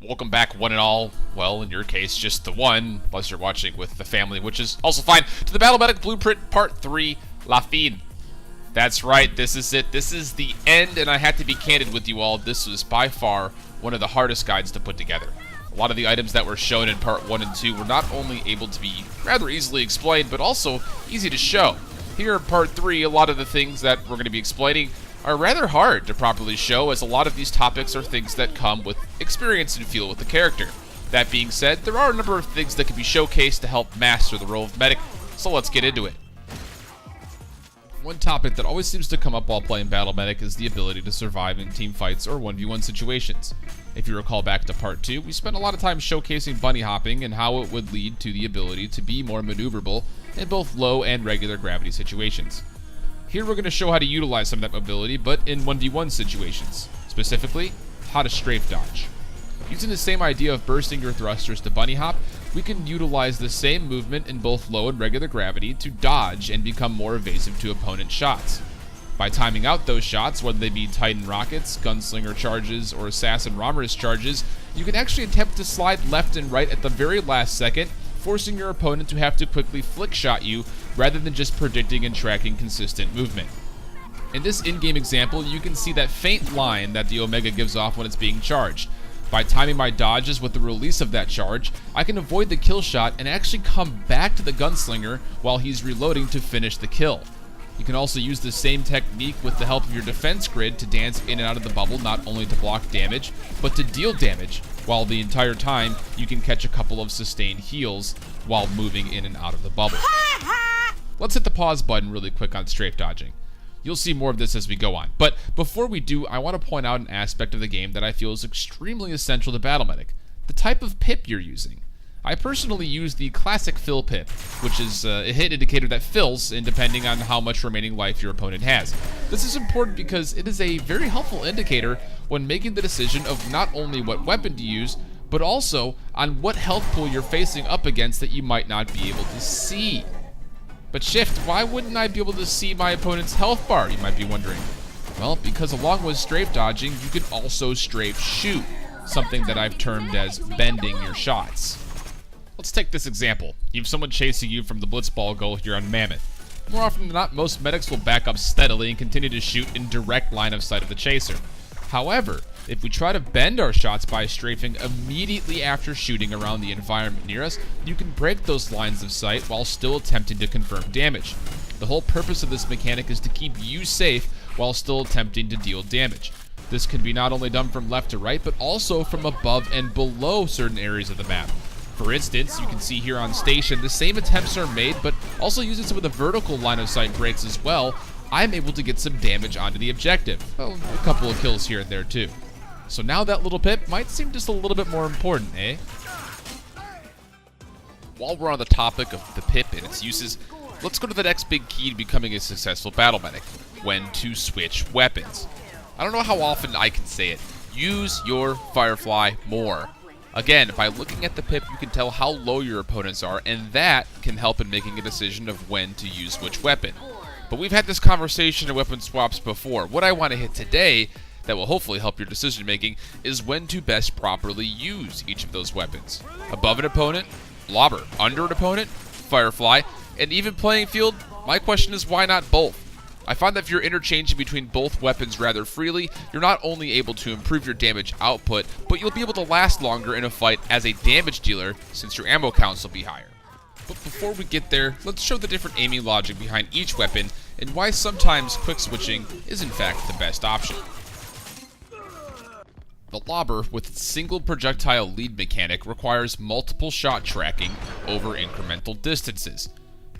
Welcome back, one and all. Well, in your case, just the one, unless you're watching with the family, which is also fine, to the Battle Medic Blueprint Part 3, La Fin. That's right, this is it. This is the end, and I had to be candid with you all. This was by far one of the hardest guides to put together. A lot of the items that were shown in Part 1 and 2 were not only able to be rather easily explained, but also easy to show. Here in Part 3, a lot of the things that we're going to be explaining are rather hard to properly show, as a lot of these topics are things that come with experience and feel with the character. That being said, there are a number of things that can be showcased to help master the role of medic, so let's get into it. One topic that always seems to come up while playing Battle Medic is the ability to survive in team fights or 1v1 situations. If you recall back to Part 2, we spent a lot of time showcasing bunny hopping and how it would lead to the ability to be more maneuverable in both low and regular gravity situations. Here we're going to show how to utilize some of that mobility, but in 1v1 situations. Specifically, how to strafe dodge. Using the same idea of bursting your thrusters to bunny hop, we can utilize the same movement in both low and regular gravity to dodge and become more evasive to opponent shots. By timing out those shots, whether they be Titan rockets, gunslinger charges, or assassin Ramirez charges, you can actually attempt to slide left and right at the very last second, forcing your opponent to have to quickly flick shot you rather than just predicting and tracking consistent movement. In this in-game example, you can see that faint line that the Omega gives off when it's being charged. By timing my dodges with the release of that charge, I can avoid the kill shot and actually come back to the gunslinger while he's reloading to finish the kill. You can also use the same technique with the help of your defense grid to dance in and out of the bubble, not only to block damage, but to deal damage, while the entire time you can catch a couple of sustained heals while moving in and out of the bubble. Let's hit the pause button really quick on strafe dodging. You'll see more of this as we go on. But before we do, I want to point out an aspect of the game that I feel is extremely essential to Battle Medic: the type of pip you're using. I personally use the classic fill pip, which is a hit indicator that fills in depending on how much remaining life your opponent has. This is important because it is a very helpful indicator when making the decision of not only what weapon to use, but also on what health pool you're facing up against that you might not be able to see. But Shift, why wouldn't I be able to see my opponent's health bar, you might be wondering? Well, because along with strafe dodging, you can also strafe shoot, something that I've termed as bending your shots. Let's take this example. You have someone chasing you from the blitzball goal here on Mammoth. More often than not, most medics will back up steadily and continue to shoot in direct line of sight of the chaser. However, if we try to bend our shots by strafing immediately after shooting around the environment near us, you can break those lines of sight while still attempting to confirm damage. The whole purpose of this mechanic is to keep you safe while still attempting to deal damage. This can be not only done from left to right, but also from above and below certain areas of the map. For instance, you can see here on station, the same attempts are made, but also using some of the vertical line of sight breaks as well, I'm able to get some damage onto the objective. Well, a couple of kills here and there too. So now that little pip might seem just a little bit more important, eh? While we're on the topic of the pip and its uses, let's go to the next big key to becoming a successful Battle Medic: when to switch weapons. I don't know how often I can say it. Use your Firefly more. Again, by looking at the pip, you can tell how low your opponents are, and that can help in making a decision of when to use which weapon. But we've had this conversation of weapon swaps before. What I want to hit today, that will hopefully help your decision making, is when to best properly use each of those weapons. Above an opponent, Lobber. Under an opponent, Firefly. And even playing field, my question is, why not both? I find that if you're interchanging between both weapons rather freely, you're not only able to improve your damage output, but you'll be able to last longer in a fight as a damage dealer, since your ammo counts will be higher. But before we get there, let's show the different aiming logic behind each weapon and why sometimes quick switching is in fact the best option. The Lobber, with its single projectile lead mechanic, requires multiple shot tracking over incremental distances.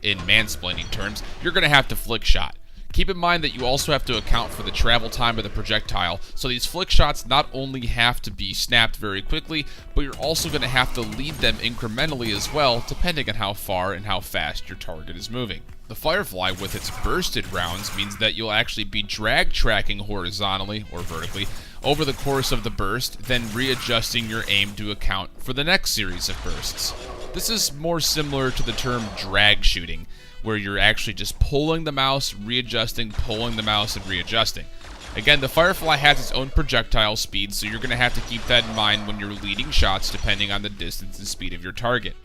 In mansplaining terms, you're going to have to flick shot. Keep in mind that you also have to account for the travel time of the projectile, so these flick shots not only have to be snapped very quickly, but you're also going to have to lead them incrementally as well, depending on how far and how fast your target is moving. The Firefly, with its bursted rounds, means that you'll actually be drag tracking horizontally or vertically over the course of the burst, then readjusting your aim to account for the next series of bursts. This is more similar to the term drag shooting, where you're actually just pulling the mouse, readjusting, pulling the mouse, and readjusting. Again, the Firefly has its own projectile speed, so you're going to have to keep that in mind when you're leading shots depending on the distance and speed of your target.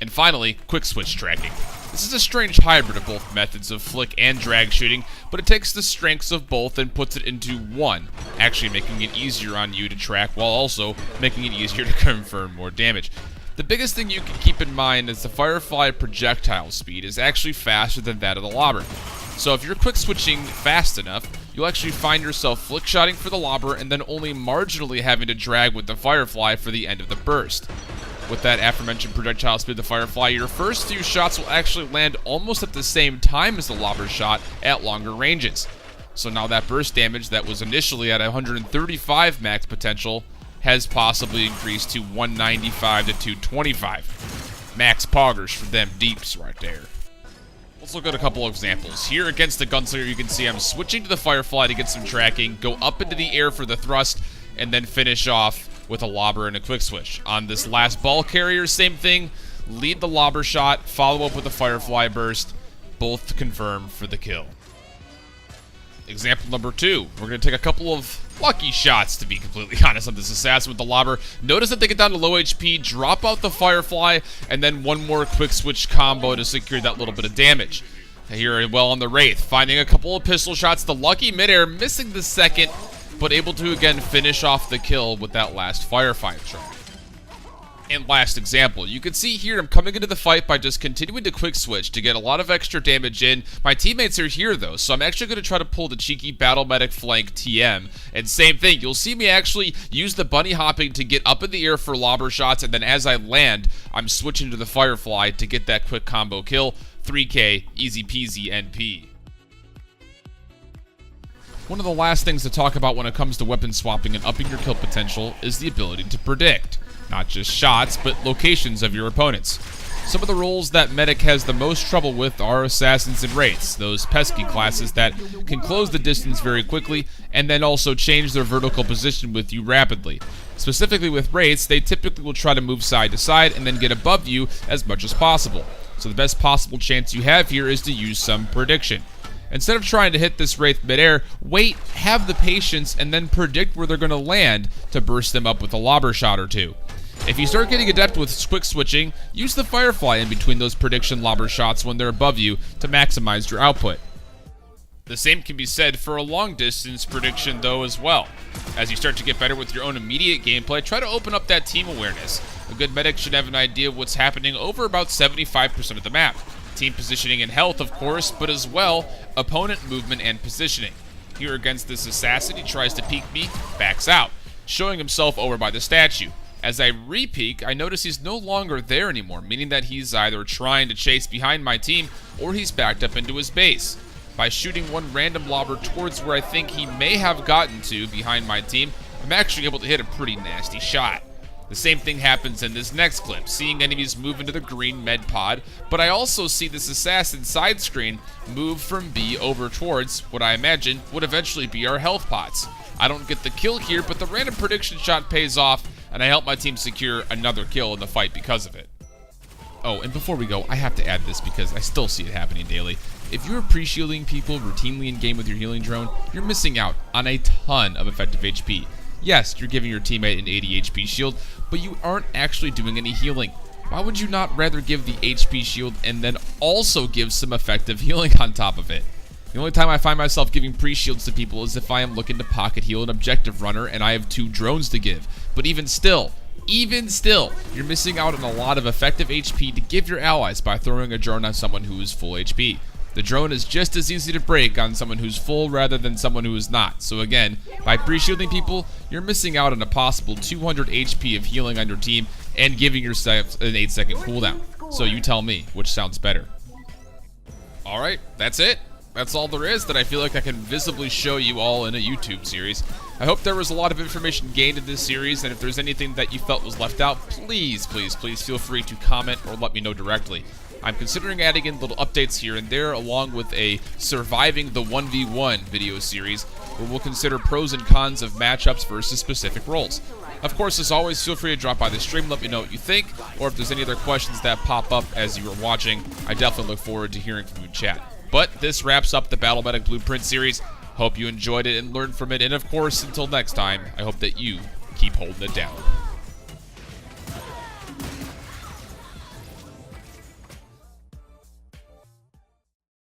And finally, quick switch tracking. This is a strange hybrid of both methods of flick and drag shooting, but it takes the strengths of both and puts it into one, actually making it easier on you to track while also making it easier to confirm more damage. The biggest thing you can keep in mind is the Firefly projectile speed is actually faster than that of the lobber. So if you're quick switching fast enough, you'll actually find yourself flick shotting for the lobber and then only marginally having to drag with the Firefly for the end of the burst. With that aforementioned projectile speed of the Firefly, your first few shots will actually land almost at the same time as the lobber shot at longer ranges. So now that burst damage that was initially at 135 max potential has possibly increased to 195 to 225. Max poggers for them deeps right there. Let's look at a couple of examples. Here against the Gunslinger, you can see I'm switching to the Firefly to get some tracking, go up into the air for the thrust, and then finish off with a lobber and a quick switch. On this last ball carrier, same thing. Lead the lobber shot, follow up with a Firefly burst, both confirm for the kill. Example number 2. We're going to take a couple of lucky shots, to be completely honest, on this assassin with the lobber. Notice that they get down to low HP, drop out the Firefly, and then one more quick switch combo to secure that little bit of damage. Here, well on the Wraith, finding a couple of pistol shots, the lucky midair, missing the second, but able to again finish off the kill with that last Firefly track. And last example, you can see here I'm coming into the fight by just continuing to quick switch to get a lot of extra damage in. My teammates are here though, so I'm actually going to try to pull the cheeky Battle Medic flank TM. And same thing, you'll see me actually use the bunny hopping to get up in the air for lobber shots, and then as I land, I'm switching to the Firefly to get that quick combo kill. 3K, easy peasy NP. One of the last things to talk about when it comes to weapon swapping and upping your kill potential is the ability to predict. Not just shots, but locations of your opponents. Some of the roles that Medic has the most trouble with are Assassins and Wraiths, those pesky classes that can close the distance very quickly and then also change their vertical position with you rapidly. Specifically with Wraiths, they typically will try to move side to side and then get above you as much as possible. So the best possible chance you have here is to use some prediction. Instead of trying to hit this Wraith midair, wait, have the patience, and then predict where they're going to land to burst them up with a lobber shot or two. If you start getting adept with quick switching, use the Firefly in between those prediction lobber shots when they're above you to maximize your output. The same can be said for a long distance prediction though as well. As you start to get better with your own immediate gameplay, try to open up that team awareness. A good medic should have an idea of what's happening over about 75% of the map. Team positioning and health, of course, but as well, opponent movement and positioning. Here against this assassin, he tries to peek me, backs out, showing himself over by the statue. As I re-peek, I notice he's no longer there anymore, meaning that he's either trying to chase behind my team or he's backed up into his base. By shooting one random lobber towards where I think he may have gotten to behind my team, I'm actually able to hit a pretty nasty shot. The same thing happens in this next clip, seeing enemies move into the green med pod, but I also see this assassin side screen move from B over towards what I imagine would eventually be our health pots. I don't get the kill here, but the random prediction shot pays off, and I help my team secure another kill in the fight because of it. Oh, and before we go, I have to add this because I still see it happening daily. If you're pre-shielding people routinely in game with your healing drone, you're missing out on a ton of effective HP. Yes, you're giving your teammate an 80 HP shield, but you aren't actually doing any healing. Why would you not rather give the HP shield and then also give some effective healing on top of it? The only time I find myself giving pre-shields to people is if I am looking to pocket heal an objective runner and I have 2 drones to give. But even still, you're missing out on a lot of effective HP to give your allies by throwing a drone on someone who is full HP. The drone is just as easy to break on someone who's full rather than someone who is not. So again, by pre-shielding people, you're missing out on a possible 200 HP of healing on your team and giving yourself an 8-second cooldown. So you tell me, which sounds better. Alright, that's it. That's all there is that I feel like I can visibly show you all in a YouTube series. I hope there was a lot of information gained in this series, and if there's anything that you felt was left out, please feel free to comment or let me know directly. I'm considering adding in little updates here and there along with a Surviving the 1v1 video series where we'll consider pros and cons of matchups versus specific roles. Of course, as always, feel free to drop by the stream, let me know what you think, or if there's any other questions that pop up as you are watching, I definitely look forward to hearing from you in chat. But this wraps up the Battle Medic Blueprint series. Hope you enjoyed it and learned from it, and of course, until next time, I hope that you keep holding it down.